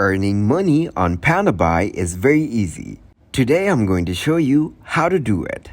Earning money on Pandabuy is very easy. Today I'm going to show you how to do it.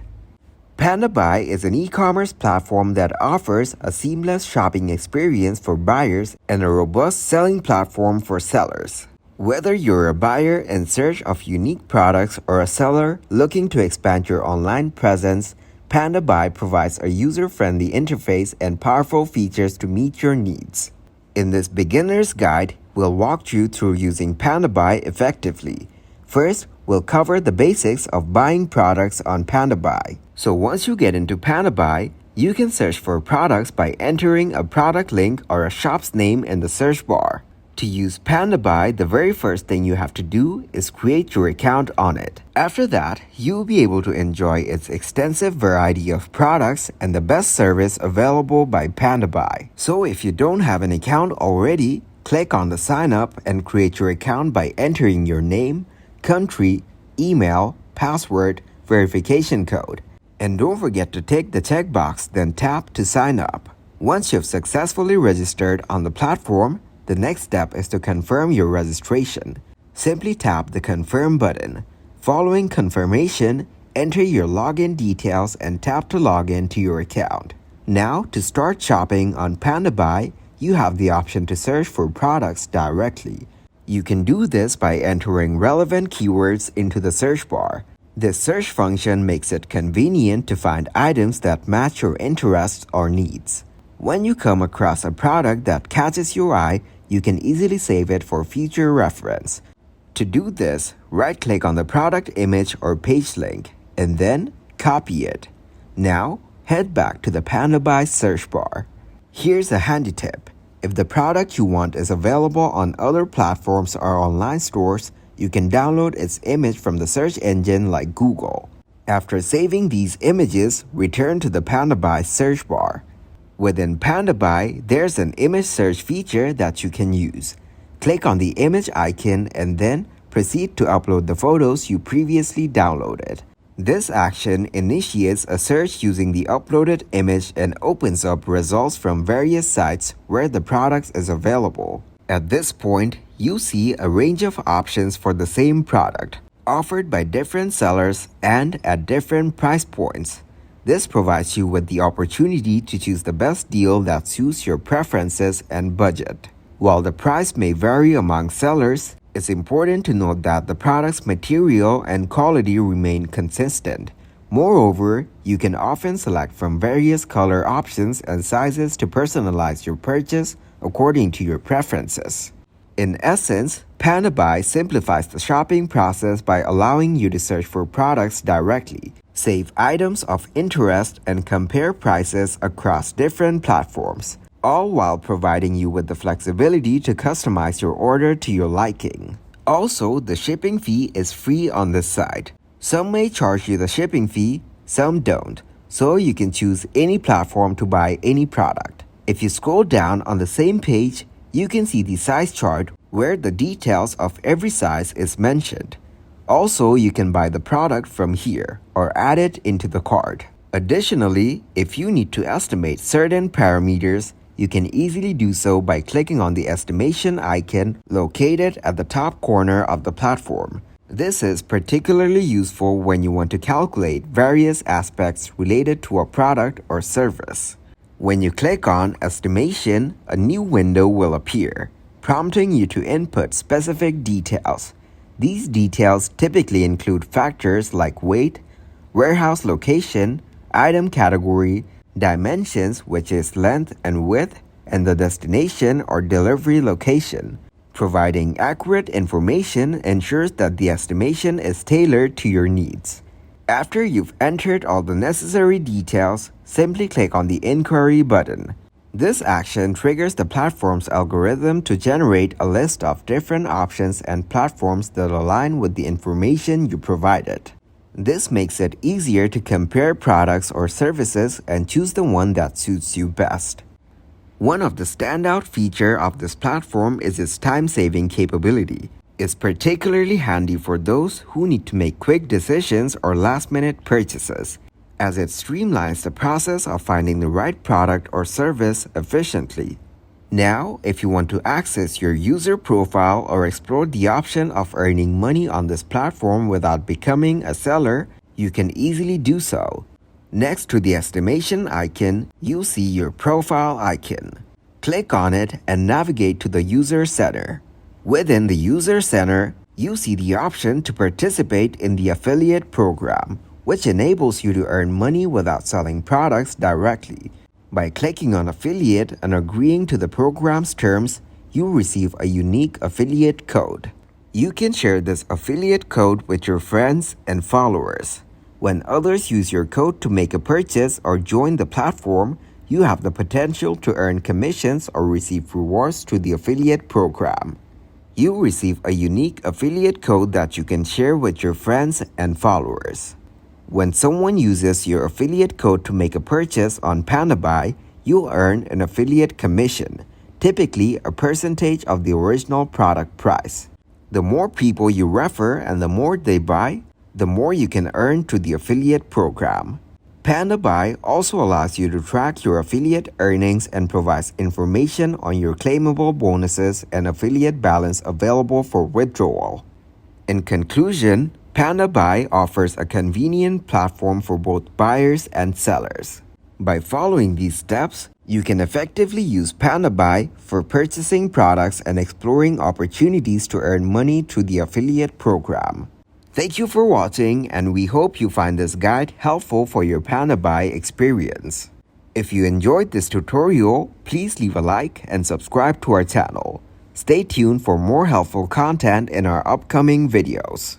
Pandabuy is an e-commerce platform that offers a seamless shopping experience for buyers and a robust selling platform for sellers. Whether you're a buyer in search of unique products or a seller looking to expand your online presence, Pandabuy provides a user-friendly interface and powerful features to meet your needs. In this beginner's guide, we'll walk you through using Pandabuy effectively. First, we'll cover the basics of buying products on Pandabuy. So once you get into Pandabuy, you can search for products by entering a product link or a shop's name in the search bar. To use Pandabuy, the very first thing you have to do is create your account on it. After that, you'll be able to enjoy its extensive variety of products and the best service available by Pandabuy. So if you don't have an account already, click on the sign up and create your account by entering your name, country, email, password, verification code. And don't forget to tick the checkbox, then tap to sign up. Once you've successfully registered on the platform, the next step is to confirm your registration. Simply tap the confirm button. Following confirmation, enter your login details and tap to log in to your account. Now, to start shopping on Pandabuy, you have the option to search for products directly. You can do this by entering relevant keywords into the search bar. This search function makes it convenient to find items that match your interests or needs. When you come across a product that catches your eye, you can easily save it for future reference. To do this, right-click on the product image or page link, and then copy it. Now, head back to the Pandabuy search bar. Here's a handy tip. If the product you want is available on other platforms or online stores, you can download its image from the search engine like Google. After saving these images, return to the Pandabuy search bar. Within Pandabuy, there's an image search feature that you can use. Click on the image icon and then proceed to upload the photos you previously downloaded. This action initiates a search using the uploaded image and opens up results from various sites where the product is available. At this point, you see a range of options for the same product, offered by different sellers and at different price points. This provides you with the opportunity to choose the best deal that suits your preferences and budget. While the price may vary among sellers, it's important to note that the product's material and quality remain consistent. Moreover, you can often select from various color options and sizes to personalize your purchase according to your preferences. In essence, Pandabuy simplifies the shopping process by allowing you to search for products directly, save items of interest, and compare prices across different platforms, all while providing you with the flexibility to customize your order to your liking. Also, the shipping fee is free on this site. Some may charge you the shipping fee, some don't, so you can choose any platform to buy any product. If you scroll down on the same page, you can see the size chart where the details of every size is mentioned. Also, you can buy the product from here or add it into the cart. Additionally, if you need to estimate certain parameters, you can easily do so by clicking on the estimation icon located at the top corner of the platform. This is particularly useful when you want to calculate various aspects related to a product or service. When you click on Estimation, a new window will appear, prompting you to input specific details. These details typically include factors like weight, warehouse location, item category, dimensions, which is length and width, and the destination or delivery location. Providing accurate information ensures that the estimation is tailored to your needs. After you've entered all the necessary details, simply click on the Inquiry button. This action triggers the platform's algorithm to generate a list of different options and platforms that align with the information you provided. This makes it easier to compare products or services and choose the one that suits you best. One of the standout features of this platform is its time-saving capability. It's particularly handy for those who need to make quick decisions or last-minute purchases, as it streamlines the process of finding the right product or service efficiently. Now, if you want to access your user profile or explore the option of earning money on this platform without becoming a seller, you can easily do so. Next to the estimation icon, you'll see your profile icon. Click on it and navigate to the User Center. Within the User Center, you see the option to participate in the affiliate program, which enables you to earn money without selling products directly. By clicking on Affiliate and agreeing to the program's terms, you receive a unique affiliate code. You can share this affiliate code with your friends and followers. When others use your code to make a purchase or join the platform, you have the potential to earn commissions or receive rewards through the affiliate program. You receive a unique affiliate code that you can share with your friends and followers. When someone uses your affiliate code to make a purchase on Pandabuy, you'll earn an affiliate commission, typically a percentage of the original product price. The more people you refer and the more they buy, the more you can earn through the affiliate program. Pandabuy also allows you to track your affiliate earnings and provides information on your claimable bonuses and affiliate balance available for withdrawal. In conclusion, Pandabuy offers a convenient platform for both buyers and sellers. By following these steps, you can effectively use Pandabuy for purchasing products and exploring opportunities to earn money through the affiliate program. Thank you for watching, and we hope you find this guide helpful for your Pandabuy experience. If you enjoyed this tutorial, please leave a like and subscribe to our channel. Stay tuned for more helpful content in our upcoming videos.